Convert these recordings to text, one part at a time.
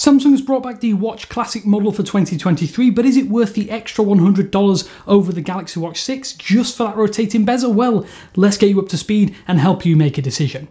Samsung has brought back the Watch Classic model for 2023, but is it worth the extra $100 over the Galaxy Watch 6 just for that rotating bezel? Well, let's get you up to speed and help you make a decision.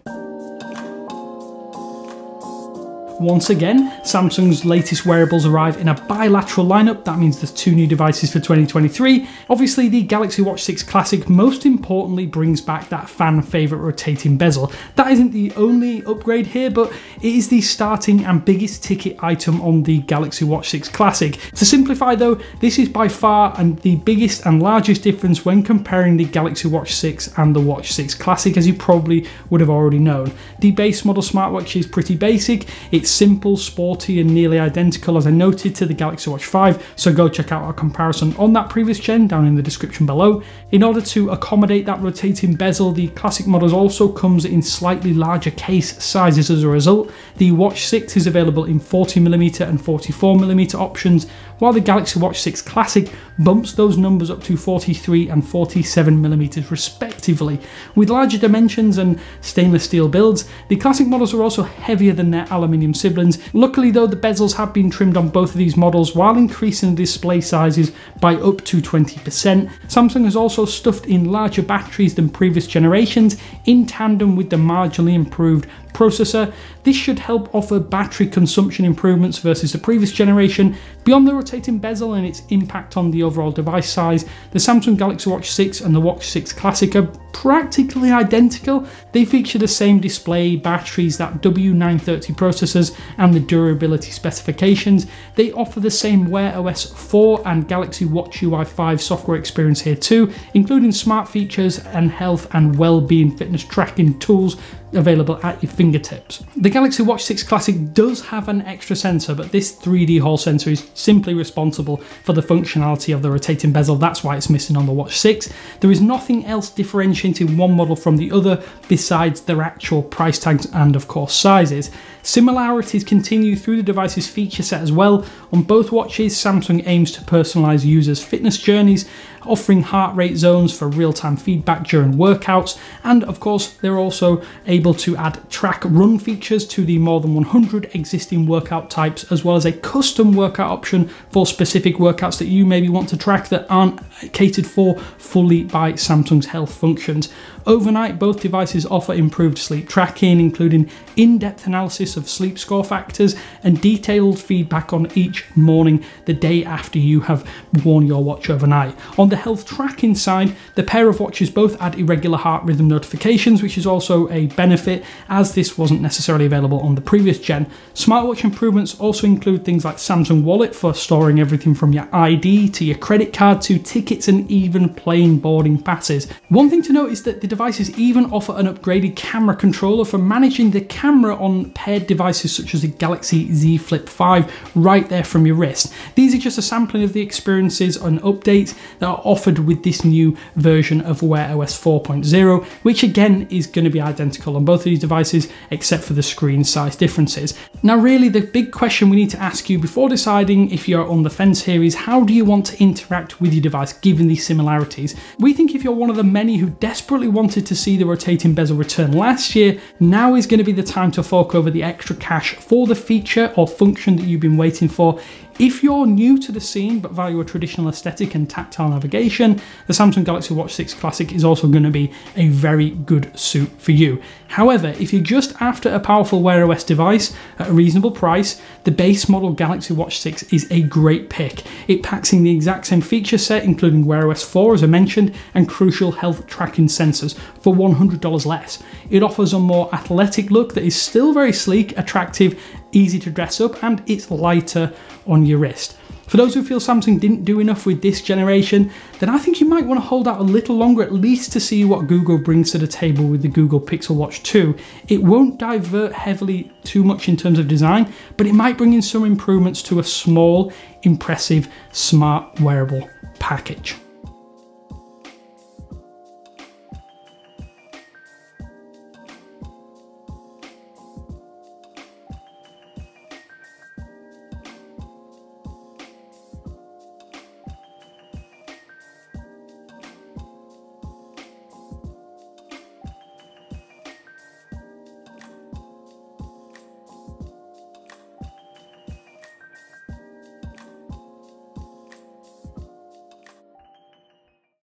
Once again, Samsung's latest wearables arrive in a bilateral lineup. That means there's 2 new devices for 2023. Obviously, the Galaxy Watch 6 Classic most importantly brings back that fan favourite rotating bezel. That isn't the only upgrade here, but it is the starting and biggest ticket item on the Galaxy Watch 6 Classic. To simplify though, this is by far the biggest and largest difference when comparing the Galaxy Watch 6 and the Watch 6 Classic, as you probably would have already known. The base model smartwatch is pretty basic. It's simple, sporty and nearly identical, as I noted, to the Galaxy Watch 5, so go check out our comparison on that previous gen down in the description below. In order to accommodate that rotating bezel, the Classic models also comes in slightly larger case sizes as a result. The Watch 6 is available in 40mm and 44mm options, while the Galaxy Watch 6 Classic bumps those numbers up to 43 and 47mm respectively. With larger dimensions and stainless steel builds, the Classic models are also heavier than their aluminium siblings. Luckily though, the bezels have been trimmed on both of these models while increasing the display sizes by up to 20%. Samsung has also stuffed in larger batteries than previous generations in tandem with the marginally improved processor. This should help offer battery consumption improvements versus the previous generation. Beyond the rotating bezel and its impact on the overall device size, the Samsung Galaxy Watch 6 and the Watch 6 Classic are practically identical. They feature the same display, batteries, that W930 processors and the durability specifications. They offer the same Wear OS 4 and Galaxy Watch UI 5 software experience here too, including smart features and health and well-being fitness tracking tools available at your fingertips. The Galaxy Watch 6 Classic does have an extra sensor, but this 3D Hall sensor is simply responsible for the functionality of the rotating bezel. That's why it's missing on the Watch 6. There is nothing else differentiating one model from the other besides their actual price tags and of course sizes. Similarities continue through the device's feature set as well. On both watches, Samsung aims to personalize users' fitness journeys, offering heart rate zones for real-time feedback during workouts, and of course they're also able to add track run features to the more than 100 existing workout types, as well as a custom workout option for specific workouts that you maybe want to track that aren't catered for fully by Samsung's health functions. Overnight, both devices offer improved sleep tracking, including in-depth analysis of sleep score factors and detailed feedback on each morning the day after you have worn your watch overnight. On the health tracking side, the pair of watches both add irregular heart rhythm notifications, which is also a benefit as this wasn't necessarily available on the previous gen. Smartwatch improvements also include things like Samsung Wallet for storing everything from your ID to your credit card to tickets and even plain boarding passes. One thing to note is that the devices even offer an upgraded camera controller for managing the camera on paired devices such as the Galaxy Z Flip 5 right there from your wrist. These are just a sampling of the experiences and updates that are offered with this new version of Wear OS 4.0, which again is going to be identical on both of these devices except for the screen size differences. Now really the big question we need to ask you before deciding if you're on the fence here is, how do you want to interact with your device given these similarities? We think if you're one of the many who desperately wanted to see the rotating bezel return last year, now is going to be the time to fork over the extra cash for the feature or function that you've been waiting for. If you're new to the scene but value a traditional aesthetic and tactile navigation, the Samsung Galaxy Watch 6 Classic is also going to be a very good suit for you. However, if you're just after a powerful Wear OS device at a reasonable price, the base model Galaxy Watch 6 is a great pick. It packs in the exact same feature set, including Wear OS 4 as I mentioned, and crucial health tracking sensors for $100 less. It offers a more athletic look that is still very sleek, attractive, easy to dress up, and it's lighter on your wrist. For those who feel Samsung didn't do enough with this generation, then I think you might want to hold out a little longer, at least to see what Google brings to the table with the Google Pixel Watch 2. It won't divert heavily too much in terms of design, but it might bring in some improvements to a small, impressive, smart wearable package.